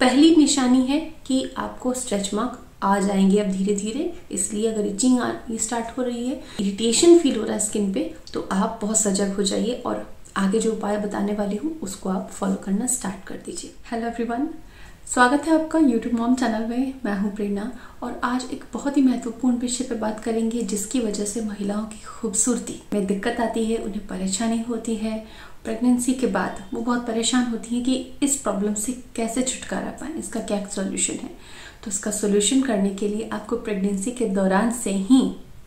पहली निशानी है कि आपको स्ट्रेच मार्क आ जाएंगे अब धीरे धीरे। इसलिए अगर इचिंग आनी स्टार्ट हो रही है, इरिटेशन फील हो रहा है स्किन पे, तो आप बहुत सजग हो जाइए और आगे जो उपाय बताने वाली हूँ उसको आप फॉलो करना स्टार्ट कर दीजिए। हेलो एवरीवन, स्वागत है आपका यूट्यूब मॉम चैनल में। मैं हूँ प्रेरणा और आज एक बहुत ही महत्वपूर्ण विषय पर बात करेंगे जिसकी वजह से महिलाओं की खूबसूरती में दिक्कत आती है, उन्हें परेशानी होती है। प्रेगनेंसी के बाद वो बहुत परेशान होती है कि इस प्रॉब्लम से कैसे छुटकारा पाएं, इसका क्या सोल्यूशन है। तो इसका सोल्यूशन करने के लिए आपको प्रेगनेंसी के दौरान से ही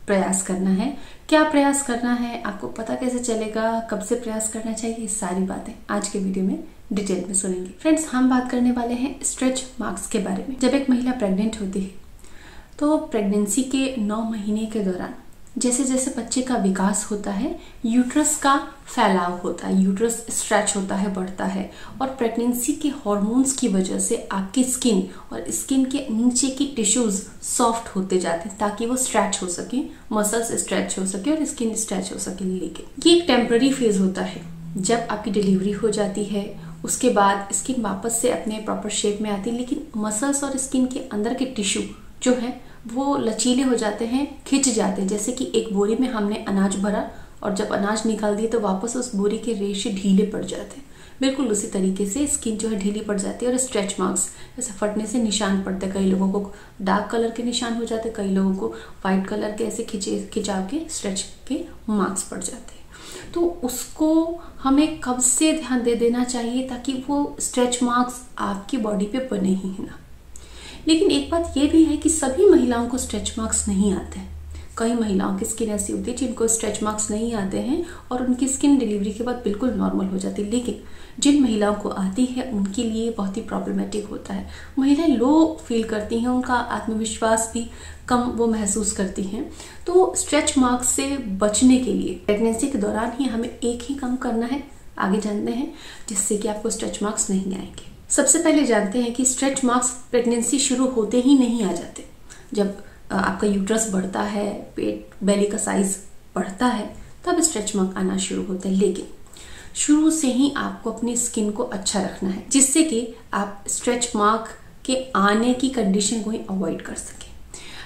प्रयास करना है। क्या प्रयास करना है, आपको पता कैसे चलेगा, कब से प्रयास करना चाहिए, ये सारी बातें आज के वीडियो में डिटेल में सुनेंगे। फ्रेंड्स, हम बात करने वाले हैं स्ट्रेच मार्क्स के बारे में। जब एक महिला प्रेग्नेंट होती है तो प्रेगनेंसी के 9 महीने के दौरान जैसे जैसे बच्चे का विकास होता है, यूट्रस का फैलाव होता है, यूट्रस स्ट्रेच होता है, बढ़ता है। और प्रेगनेंसी के हार्मोन्स की वजह से आपकी स्किन और स्किन के नीचे की टिश्यूज सॉफ्ट होते जाते हैं ताकि वो स्ट्रेच हो सके, मसल्स स्ट्रेच हो सके और स्किन स्ट्रेच हो सके। लेकिन ये एक टेम्पररी फेज होता है। जब आपकी डिलीवरी हो जाती है उसके बाद स्किन वापस से अपने प्रॉपर शेप में आती है, लेकिन मसल्स और स्किन के अंदर के टिश्यू जो है वो लचीले हो जाते हैं, खिंच जाते हैं। जैसे कि एक बोरी में हमने अनाज भरा और जब अनाज निकाल दिए तो वापस उस बोरी के रेशे ढीले पड़ जाते हैं। बिल्कुल उसी तरीके से स्किन जो है ढीली पड़ जाती है और स्ट्रेच मार्क्स जैसे फटने से निशान पड़ते हैं। कई लोगों को डार्क कलर के निशान हो जाते हैं, कई लोगों को व्हाइट कलर के ऐसे खिंचाव के स्ट्रेच के मार्क्स पड़ जाते हैं। तो उसको हमें कब से ध्यान दे देना चाहिए ताकि वो स्ट्रेच मार्क्स आपकी बॉडी पे बने ही ना। लेकिन एक बात यह भी है कि सभी महिलाओं को स्ट्रेच मार्क्स नहीं आते हैं। कई महिलाओं की स्किन ऐसी होती है जिनको स्ट्रेच मार्क्स नहीं आते हैं और उनकी स्किन डिलीवरी के बाद बिल्कुल नॉर्मल हो जाती है। लेकिन जिन महिलाओं को आती है उनके लिए बहुत ही प्रॉब्लमेटिक होता है। महिलाएं लो फील करती हैं, उनका आत्मविश्वास भी कम वो महसूस करती हैं। तो स्ट्रेच मार्क्स से बचने के लिए प्रेगनेंसी के दौरान ही हमें एक ही काम करना है, आगे जानते हैं, जिससे कि आपको स्ट्रेच मार्क्स नहीं आएंगे। सबसे पहले जानते हैं कि स्ट्रेच मार्क्स प्रेगनेंसी शुरू होते ही नहीं आ जाते। जब आपका यूट्रस बढ़ता है, पेट बेली का साइज बढ़ता है, तब स्ट्रेच मार्क आना शुरू होते हैं। लेकिन शुरू से ही आपको अपनी स्किन को अच्छा रखना है जिससे कि आप स्ट्रेच मार्क के आने की कंडीशन को ही अवॉइड कर सकें।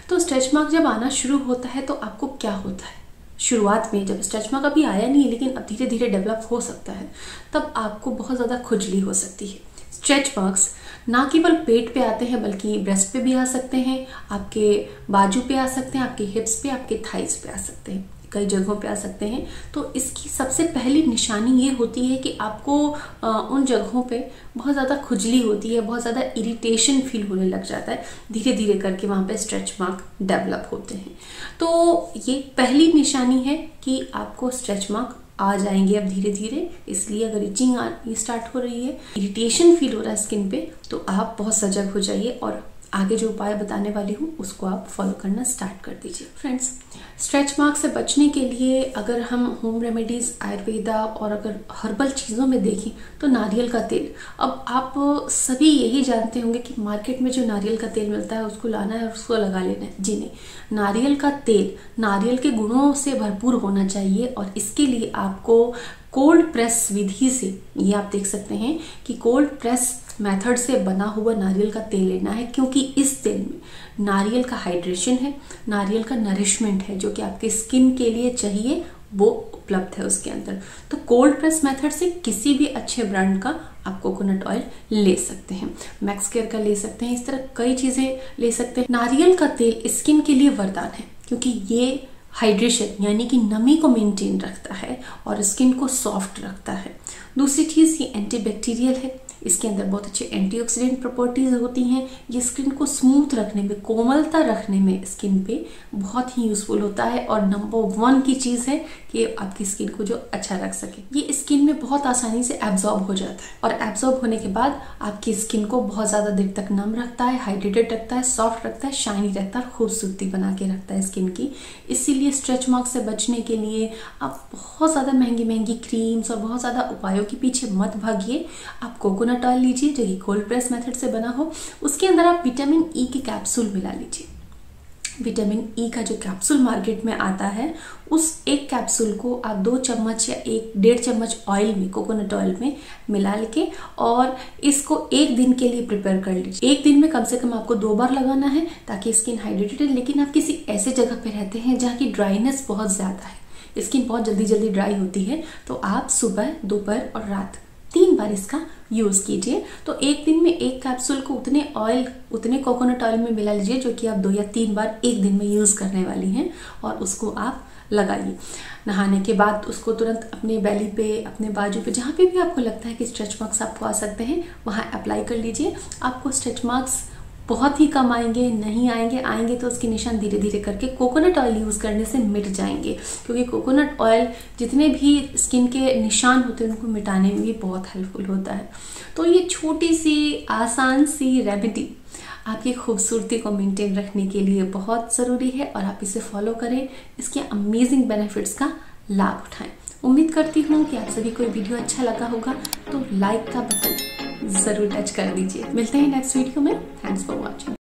तो स्ट्रेच मार्क जब आना शुरू होता है तो आपको क्या होता है, शुरुआत में जब स्ट्रेच मार्क अभी आया नहीं है लेकिन अब धीरे धीरे डेवलप हो सकता है, तब आपको बहुत ज्यादा खुजली हो सकती है। स्ट्रेच मार्क्स ना केवल पेट पे आते हैं बल्कि ब्रेस्ट पे भी आ सकते हैं, आपके बाजू पे आ सकते हैं, आपके हिप्स पे, आपके थाइस पे आ सकते हैं, कई जगहों पे आ सकते हैं। तो इसकी सबसे पहली निशानी ये होती है कि आपको उन जगहों पे बहुत ज़्यादा खुजली होती है, बहुत ज़्यादा इरिटेशन फील होने लग जाता है। धीरे धीरे करके वहाँ पे स्ट्रेच मार्क डेवलप होते हैं। तो ये पहली निशानी है कि आपको स्ट्रेच मार्क आ जाएंगे अब धीरे धीरे। इसलिए अगर इचिंग आनी स्टार्ट हो रही है, इरिटेशन फील हो रहा है स्किन पे, तो आप बहुत सजग हो जाइए और आगे जो उपाय बताने वाली हूँ उसको आप फॉलो करना स्टार्ट कर दीजिए। फ्रेंड्स, स्ट्रेच मार्क से बचने के लिए अगर हम होम रेमेडीज, आयुर्वेदा और अगर हर्बल चीज़ों में देखें तो नारियल का तेल। अब आप सभी यही जानते होंगे कि मार्केट में जो नारियल का तेल मिलता है उसको लाना है और उसको लगा लेना है। जी नहीं, नारियल का तेल नारियल के गुणों से भरपूर होना चाहिए और इसके लिए आपको कोल्ड प्रेस विधि से, ये आप देख सकते हैं कि कोल्ड प्रेस मेथड से बना हुआ नारियल का तेल लेना है, क्योंकि इस तेल में नारियल का हाइड्रेशन है, नारियल का नरिशमेंट है जो कि आपके स्किन के लिए चाहिए वो उपलब्ध है उसके अंदर। तो कोल्ड प्रेस मेथड से किसी भी अच्छे ब्रांड का आप कोकोनट ऑयल ले सकते हैं, मैक्स केयर का ले सकते हैं, इस तरह कई चीजें ले सकते हैं। नारियल का तेल स्किन के लिए वरदान है क्योंकि ये हाइड्रेशन यानी कि नमी को मेंटेन रखता है और स्किन को सॉफ्ट रखता है। दूसरी चीज, ये एंटीबैक्टीरियल है, इसके अंदर बहुत अच्छे एंटीऑक्सीडेंट प्रॉपर्टीज होती हैं। ये स्किन को स्मूथ रखने में, कोमलता रखने में स्किन पे बहुत ही यूजफुल होता है और नंबर 1 की चीज है कि आपकी स्किन को जो अच्छा रख सके। ये स्किन में बहुत आसानी से एब्जॉर्ब हो जाता है और एब्जॉर्ब होने के बाद आपकी स्किन को बहुत ज्यादा देर तक नम रखता है, हाइड्रेटेड रखता है, सॉफ्ट रखता है, शाइनी रखता है, खूबसूरती बना के रखता है स्किन की। इसीलिए स्ट्रेच मार्क से बचने के लिए आप बहुत ज्यादा महंगी महंगी क्रीम्स और बहुत ज्यादा उपायों के पीछे मत भागिए। आप कोकोनट ऑयल लीजिए जो कि कोल्ड प्रेस मेथड से बना हो, उसके अंदर आप विटामिन ई के कैप्सूल मिला लीजिए। विटामिन ई का जो कैप्सूल मार्केट में आता है, उस एक कैप्सूल को आप 2 चम्मच या 1-1.5 चम्मच ऑयल में, कोकोनट ऑयल में मिला के और इसको 1 दिन के लिए प्रिपेयर कर लीजिए। 1 दिन में कम से कम आपको 2 बार लगाना है ताकि स्किन हाइड्रेटेड है। लेकिन आप किसी ऐसे जगह पे रहते हैं जहाँ की ड्राइनेस बहुत ज्यादा है, स्किन बहुत जल्दी जल्दी ड्राई होती है, तो आप सुबह, दोपहर और रात 3 बार इसका यूज कीजिए। तो 1 दिन में 1 कैप्सूल को उतने कोकोनट ऑयल में मिला लीजिए जो कि आप 2 या 3 बार 1 दिन में यूज करने वाली हैं, और उसको आप लगाइए। नहाने के बाद उसको तुरंत अपने बेली पे, अपने बाजू पे, जहाँ पे भी आपको लगता है कि स्ट्रेच मार्क्स आपको आ सकते हैं, वहाँ अप्लाई कर लीजिए। आपको स्ट्रेच मार्क्स बहुत ही कम आएंगे, नहीं आएंगे तो उसके निशान धीरे धीरे करके कोकोनट ऑयल यूज करने से मिट जाएंगे, क्योंकि कोकोनट ऑयल जितने भी स्किन के निशान होते हैं उनको मिटाने में भी बहुत हेल्पफुल होता है। तो ये छोटी सी आसान सी रेमेडी आपकी खूबसूरती को मेंटेन रखने के लिए बहुत ज़रूरी है, और आप इसे फॉलो करें, इसके अमेजिंग बेनिफिट्स का लाभ उठाएं। उम्मीद करती हूँ कि आप सभी को वीडियो अच्छा लगा होगा, तो लाइक का बटन ज़रूर टच कर दीजिए। मिलते हैं नेक्स्ट वीडियो में। थैंक्स।